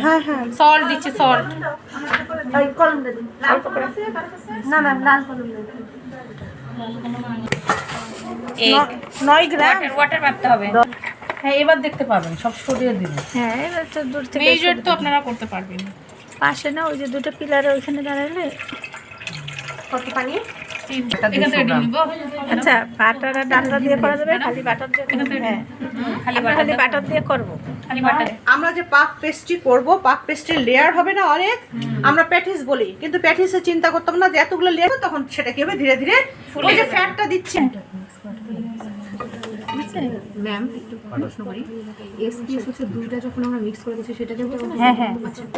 হ্যাঁ হ্যাঁ সল্ট দিচ্ছি, সল্ট। কলম দিন অল্প করে। না ম্যাম লাল কলম দিন। 9 গ্রাম ওয়াটার মারতে হবে। হ্যাঁ এবার দেখতে পাবেন সব সরিয়ে দিবেন। হ্যাঁ এবার তো দূর থেকে মেজার তো আপনারা করতে পারবেন। পাশে না ওই যে দুটো পিলার ওইখানে দাঁড়ালে। কত পানি? এখান থেকে নিব। আচ্ছা বাটার আর ডালটা দিয়ে করা যাবে, খালি বাটার দিয়ে? হ্যাঁ খালি বাটার দিয়ে করব। খালি বাটার। আমরা যে পাক পেস্ট্রি করব, পাক পেস্ট্রির লেয়ার হবে না অনেক, আমরা প্যাটিস বলি, কিন্তু প্যাটিসে চিন্তা করতাম না যে এতগুলো লেয়ার, তখন সেটা কি হবে ধীরে ধীরে ওই যে ফ্যাটটা দিচ্ছি। ম্যাম একটু প্রশ্ন করি, এসপিএস হচ্ছে দুইটা যখন আমরা মিক্স করে দিচ্ছি সেটা দেবো? হ্যাঁ হ্যাঁ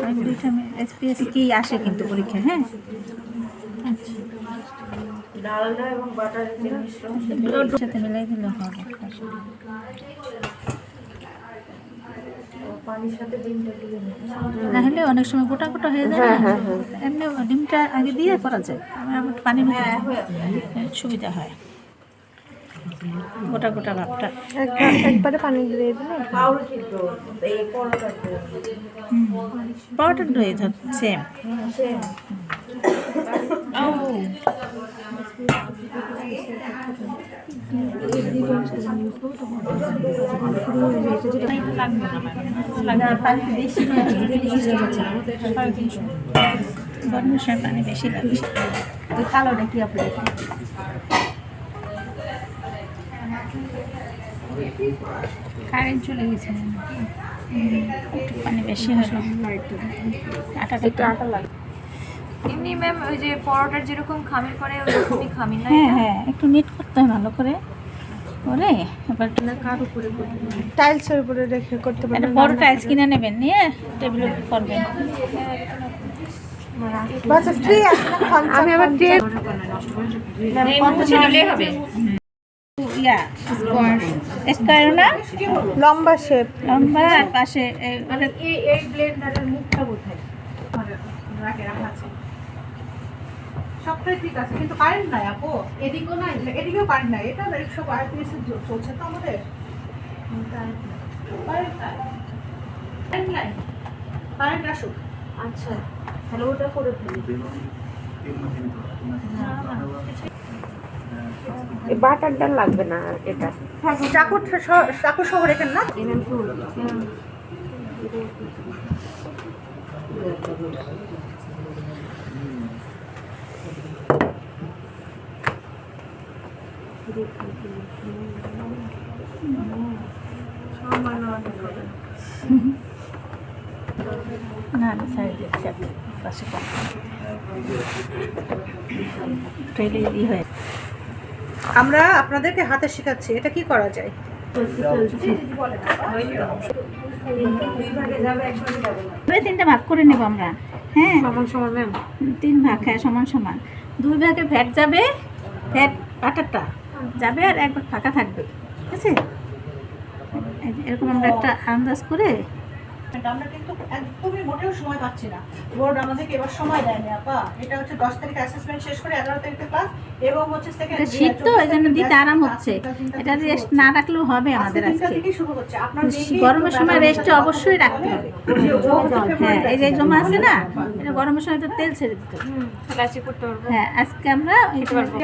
আমি দুইটা এসপিএস কি আসে কিন্তু পরীক্ষা। হ্যাঁ ডালডা এবং বাটার মিশ্রণ সাথে মিলাই দিলে হবে। পানির সাথে ডিমটা দিয়ে না হলে অনেক সময় গোটা গোটা হয়ে যায়। এমনি ডিমটা আগে দিয়ে করা যায়, পানির মধ্যে সুবিধা হয় গোটা গোটা ভাবটা। একবারে পানি দিয়ে দিলে পাউডার দই ধরছে। পানি বেশি লাগবে। কালোটা কি আপনার কারেন্ট চলে গেছে একটু পানি বেশি হলো। আটা লাগে এমনি ম্যাম ওই যে পরোটার যেরকম খামির করে ওরকমই খামির না? হ্যাঁ হ্যাঁ একটু নিট করতে হয় ভালো করে করে। এবার কার উপরে টাইলসের উপরে রেখে করতে পারেন। বড় টাইলস কিনে নেবেন, নিয়ে টেবিলে করবেন। আমি আবার হবে স্কয়ার না লম্বা শেপ, লম্বা আর পাশে এই ব্লেন্ডারের মুখটা বোধহয় সবটাই ঠিক আছে, কিন্তু কারেন্ট নাই আপু, এদিকেও নাই, এদিকেও কারেন্ট নাই। এটা সব আইপিএস চলছে তো আমাদের। কারেন্ট নাই, কারেন্ট আসুক। আচ্ছা তাহলে ওটা করে ফেলি। বাটার ডাল লাগবে না এটা। চাকু সহ রেখেন না। না না সাইড দিচ্ছি পাশে হয়। আমরা আপনাদেরকে হাতে শেখাচ্ছি এটা কি করা যায়। 3টা ভাগ করে নেব আমরা। হ্যাঁ সমান সমান ম্যাম 3 ভাগ, হ্যাঁ সমান সমান। 2 ভাগে ফ্যাট যাবে, ফ্যাট বাটারটা যাবে আর 1 ভাগ ফাঁকা থাকবে। ঠিক আছে, এরকম আমরা একটা আন্দাজ করে। আমরা কিন্তু একদমই মোটেও সময় পাচ্ছি না, বোর্ড আমাদেরকে এবার সময় দেয়নি আপা। এটা হচ্ছে 10 তারিখে অ্যাসেসমেন্ট শেষ করে 11 তারিখে ক্লাস, এবং হচ্ছে সেকেন্ড শীত তো এই জন্য দিতে আরাম হচ্ছে। এটা রেস্ট না রাখলেও হবে আমাদের আজকে। শুরু হচ্ছে আপনার গরমের সময় রেস্ট অবশ্যই রাখতে হবে। হ্যাঁ এই যে জমা আছে না, এটা গরমের সময় তো তেল ছেড়ে দিতে হবে। হ্যাঁ আজকে আমরা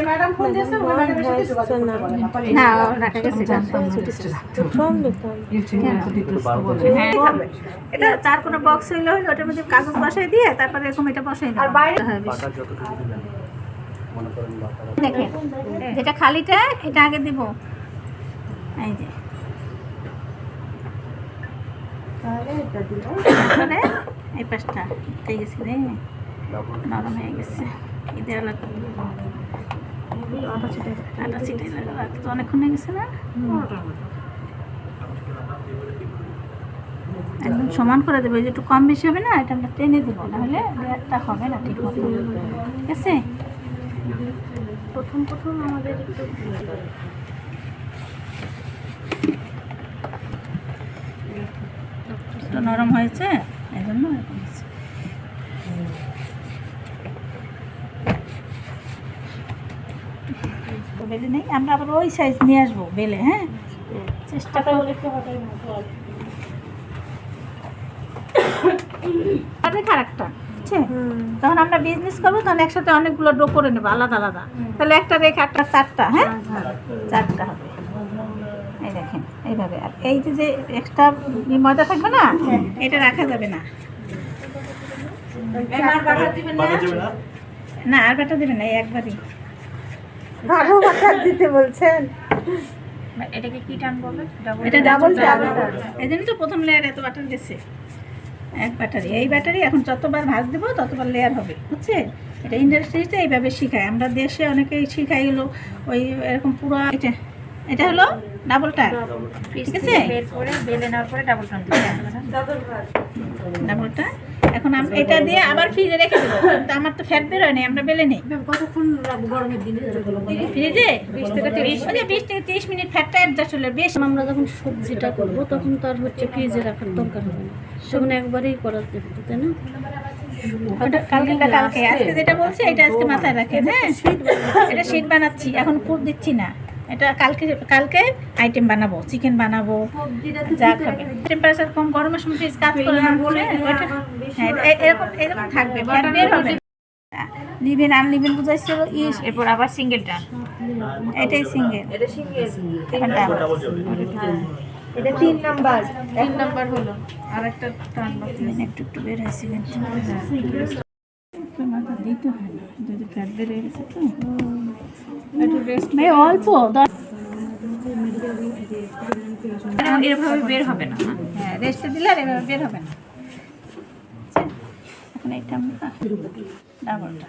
ম্যাডাম ফোন দিয়েছে, ওই ম্যাডামের সাথে যোগাযোগ করতে পারেন। না রাখা গেছে এটা তার কোনো বক্স হইলে হইলো ওটার মধ্যে কাগজ বসাই দিয়ে তারপরে এরকম এটা বসাই আর বাইরে দেখেন যেটা খালিটা এটা আগে দিব। এই যে তাহলে এই পাশটা হয়ে গেছে রে, নরম হয়ে গেছে। ঈদের আটা ছিটাই লাগা তো অনেকক্ষণ হয়ে গেছে না, একদম সমান করে দেবো। যে একটু কম বেশি হবে না, এটা আমরা টেনে দেবো, নাহলে লেয়ারটা হবে না ঠিক মতো। ঠিক আছে, প্রথম আমাদের একটু নরম হয়েছে এই জন্য এরকম হচ্ছে। তো বেলে নেই, আমরা আবার ওই সাইজ নিয়ে আসবো বেলে। হ্যাঁ, চেষ্টা করবো আরেকটা, বুঝছে? তখন আমরা বিজনেস করবো, তখন একসাথে অনেকগুলো ডো করে নেবো আলাদা আলাদা। তাহলে একটা রেখে একটা 4টা, হ্যাঁ 4টা হবে। এই দেখেন এইভাবে। আর এই যে এক্সট্রা ময়দা থাকবে না, এটা রাখা যাবে না। আর বাটার দিবেন না, আর বাটার দিবেন না, এই একবারই। আরো বাটার দিতে বলছেন? এটাকে কি টান বলে? এটা ডাবল টান। এই জন্য তো প্রথম লেয়ার এত বাটার গেছে, এক ব্যাটারি। এই ব্যাটারি এখন যতবার ভাজ দেবো ততবার লেয়ার হবে, বুঝছে? এটা ইন্ডাস্ট্রিতে এইভাবে শেখায়। আমরা দেশে অনেকেই শেখাই হলো ওই এরকম পুরো। এটা হলো ডাবল টান, ঠিক আছে? বের করে বেলে নেওয়ার পরে ডাবল টান দিতে হবে না? ডাবল টান। এখন আমরা এটা দিয়ে আবার ফ্রিজে রেখে দেবো, কিন্তু আমার তো ফ্যাট বের হয় না, আমরা বেলে নেই। কতক্ষণ রাখবো গরমের দিনে? ফ্রিজে 20 থেকে 30 মিনিট ফ্যাটটা অ্যাডজাস্ট হলে বেশ। আমরা যখন সবজিটা করবো তখন তো আর হচ্ছে ফ্রিজে রাখার দরকার হবে না, তখন একবারেই করার যেত, তাই না? ওটা কালকে, আজকে যেটা বলছি এটা আজকে মাথায় রাখেন। হ্যাঁ, এটা শীট বানাচ্ছি, এখন পুর দিচ্ছি না। এটা কালকে আইটেম বানাবো, চিকেন বানাবো, যা খাবে। টেম্পারেচার কম, গরমের সময় ফ্রিজ কাজ করে না বলে হ্যাঁ এরকম থাকবে, ফ্যাট বের হবে। লিভেন আনলিভেন বুঝাইছিল ইস, এরপর আবার সিঙ্গেল টান। এটাই সিঙ্গেল। এটা সিঙ্গেল, এখন ডাবল। এটা 3 নাম্বার। 3 নাম্বার হলো আর একটা টান বাকি। একটু বের হয়েছে, কিন্তু মাথা দিতে হয় না, যদি ফ্যাট বের হয়ে গেছে তো একটু রেস্ট। অল্প এভাবে বের হবে না। হ্যাঁ, রেস্টে দিলে আর এভাবে বের হবে না। এখন এটা আমরা ডাবলটা।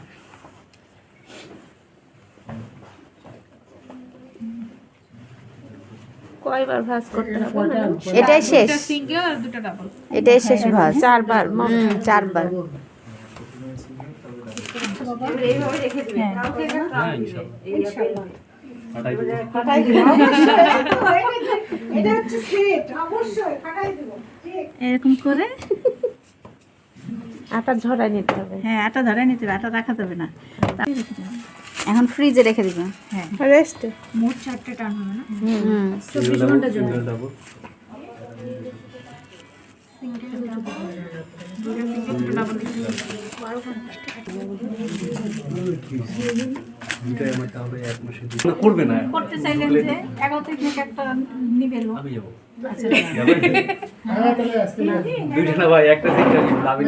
কয়বার ভাজ করতে হবে? এটাই শেষ, একটা সিঙ্গেল আর দুটো ডাবল। এটাই শেষ ভাজ। 4বার, 4বার। এইভাবে রেখে দিবেন। হ্যাঁ, ফাটাই দিবেন। এটা হচ্ছে সেট, অবশ্যই ফাটাই দিব। ঠিক। এরকম করে আটা ঝরাই নিতে হবে। হ্যাঁ, আটা ধরে নিতে হবে, আটা রাখা যাবে না। এখন ফ্রিজে রেখে দিবেন। হ্যাঁ, রেস্ট। মোট 4টে টান হবে না? 24 ঘন্টার জন্য। করবে না করতে চাইলেন যে 11 থেকে একটা নিবেলো। আমি যাবো দুইটা না ভাই, একটা সিঙ্গেল আমি